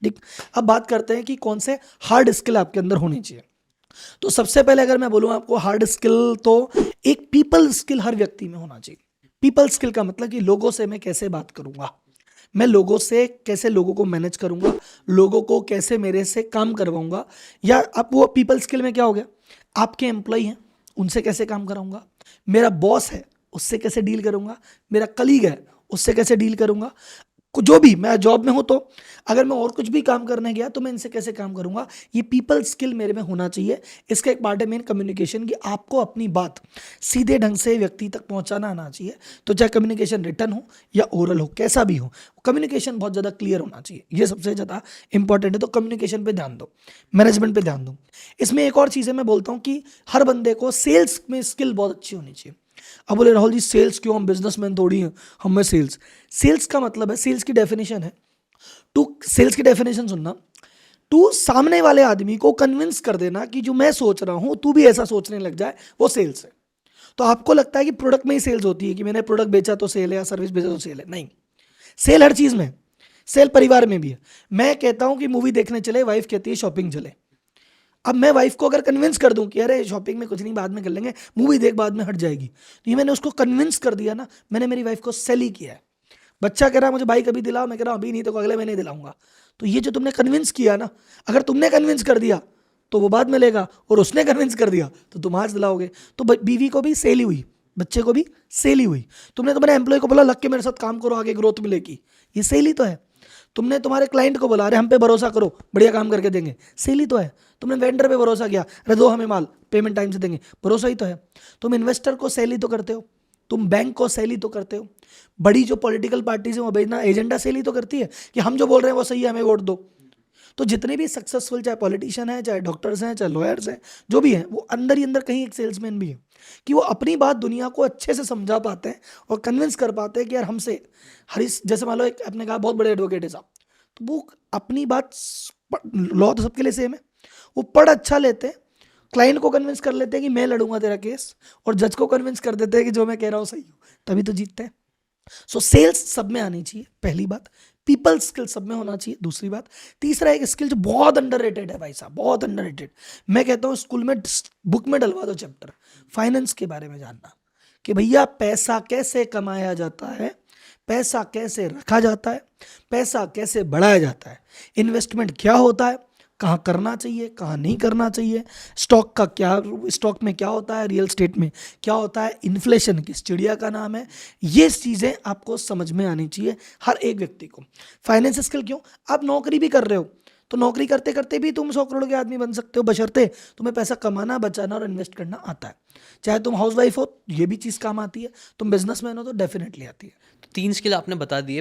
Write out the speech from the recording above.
ठीक। अब बात करते हैं कि कौन से हार्ड स्किल आपके अंदर होनी चाहिए। तो सबसे पहले अगर मैं बोलूँ आपको हार्ड स्किल, तो एक पीपल स्किल हर व्यक्ति में होना चाहिए। पीपल स्किल का मतलब कि लोगों से मैं कैसे बात करूंगा, मैं लोगों से कैसे लोगों को मैनेज करूंगा, लोगों को कैसे मेरे से काम करवाऊंगा। या अब वो पीपल स्किल में क्या हो गया, आपके एम्प्लॉय हैं उनसे कैसे काम कराऊंगा, मेरा बॉस है उससे कैसे डील करूंगा, मेरा कलीग है उससे कैसे डील करूंगा, जो भी मैं जॉब में हूं तो अगर मैं और कुछ भी काम करने गया तो मैं इनसे कैसे काम करूंगा। ये पीपल स्किल मेरे में होना चाहिए। इसका एक पार्ट है मेन कम्युनिकेशन, कि आपको अपनी बात सीधे ढंग से व्यक्ति तक पहुंचाना आना चाहिए। तो चाहे कम्युनिकेशन रिटर्न हो या ओरल हो, कैसा भी हो, कम्युनिकेशन बहुत ज़्यादा क्लियर होना चाहिए। ये सबसे ज़्यादा इंपॉर्टेंट है। तो कम्युनिकेशन पे ध्यान दो, मैनेजमेंट पे ध्यान दो। इसमें एक और चीज़ है, मैं बोलता हूँ कि हर बंदे को सेल्स में स्किल बहुत अच्छी होनी चाहिए। अब बोले राहुल जी सेल्स क्यों, हम बिजनेसमैन थोड़ी हैं, हमें सेल्स। सेल्स का मतलब है, सेल्स की डेफिनेशन है, टू सेल्स की डेफिनेशन सुनना, टू सामने वाले आदमी को कन्विंस कर देना कि जो मैं सोच रहा हूं तू भी ऐसा सोचने लग जाए, वो सेल्स है। तो आपको लगता है कि प्रोडक्ट में ही सेल्स होती है, कि मैंने प्रोडक्ट बेचा तो सेल है या सर्विस बेचा तो सेल है, नहीं। सेल हर चीज में है। सेल परिवार में भी है। मैं कहता हूं कि मूवी देखने चले, वाइफ कहती है शॉपिंग चले। अब मैं वाइफ को अगर कन्विंस कर दूं कि अरे शॉपिंग में कुछ नहीं, बाद में कर लेंगे, मूवी देख बाद में हट जाएगी, तो ये मैंने उसको कन्विंस कर दिया ना, मैंने मेरी वाइफ को सेल ही किया है। बच्चा कह रहा है मुझे बाइक अभी दिलाओ, मैं कह रहा हूँ अभी नहीं तो अगले महीने दिलाऊंगा। तो ये जो तुमने कन्विंस किया ना, अगर तुमने कन्विंस कर दिया तो वो बाद में लेगा, और उसने कन्विंस कर दिया तो तुम आज दिलाओगे। तो बीवी को भी सेल ही हुई, बच्चे को भी सेल ही हुई। तुमने तुम्हारे एम्प्लॉय को बोला लग के मेरे साथ काम करो, आगे ग्रोथ मिलेगी, ये सेल ही तो है। तुमने तुम्हारे क्लाइंट को बोला अरे हम पे भरोसा करो, बढ़िया काम करके देंगे, सेल ही तो है। तुमने वेंडर पे भरोसा किया, अरे दो हमें माल, पेमेंट टाइम से देंगे, भरोसा ही तो है। तुम इन्वेस्टर को सेल ही तो करते हो, तुम बैंक को सेल ही तो करते हो। बड़ी जो पॉलिटिकल पार्टीज है वो भेजना एजेंडा सेल ही तो करती है, कि हम जो बोल रहे हैं वो सही है, हमें वोट दो। तो जितने भी सक्सेसफुल, चाहे पॉलिटिशियन है, चाहे डॉक्टर्स हैं, चाहे लॉयर्स हैं, जो भी हैं, वो अंदर ही अंदर कहीं एक सेल्समैन भी है, कि वो अपनी बात दुनिया को अच्छे से समझा पाते हैं और कन्विंस कर पाते हैं कि यार हमसे हरीश, जैसे मान लो एक आपने कहा बहुत बड़े एडवोकेट है साहब, तो वो अपनी बात, लॉ तो सबके लिए सेम है, वो पढ़ अच्छा लेते हैं, क्लाइंट को कन्विंस कर लेते हैं कि मैं लड़ूंगा तेरा केस, और जज को कन्विंस कर देते हैं कि जो मैं कह रहा हूँ सही हूँ, तभी तो जीतते हैं। सो सेल्स सब में आनी चाहिए, पहली बात। पीपल स्किल सब में होना चाहिए, दूसरी बात। तीसरा एक स्किल जो बहुत अंडररेटेड है भाई साहब, बहुत अंडररेटेड, मैं कहता हूँ स्कूल में बुक में डलवा दो चैप्टर, फाइनेंस के बारे में जानना, कि भैया पैसा कैसे कमाया जाता है, पैसा कैसे रखा जाता है, पैसा कैसे बढ़ाया जाता है, इन्वेस्टमेंट क्या होता है, कहाँ करना चाहिए, कहाँ नहीं करना चाहिए, स्टॉक का क्या, स्टॉक में क्या होता है, रियल स्टेट में क्या होता है, इन्फ्लेशन किस चिड़िया का नाम है। ये चीज़ें आपको समझ में आनी चाहिए हर एक व्यक्ति को। फाइनेंस स्किल क्यों, आप नौकरी भी कर रहे हो तो नौकरी करते करते भी तुम 100 करोड़ के आदमी बन सकते हो, बशर्ते तुम्हें पैसा कमाना, बचाना और इन्वेस्ट करना आता है। चाहे तुम हाउस वाइफ हो, ये भी चीज़ काम आती है, तुम बिजनेसमैन हो तो डेफिनेटली आती है। तो 3 स्किल आपने बता दिए।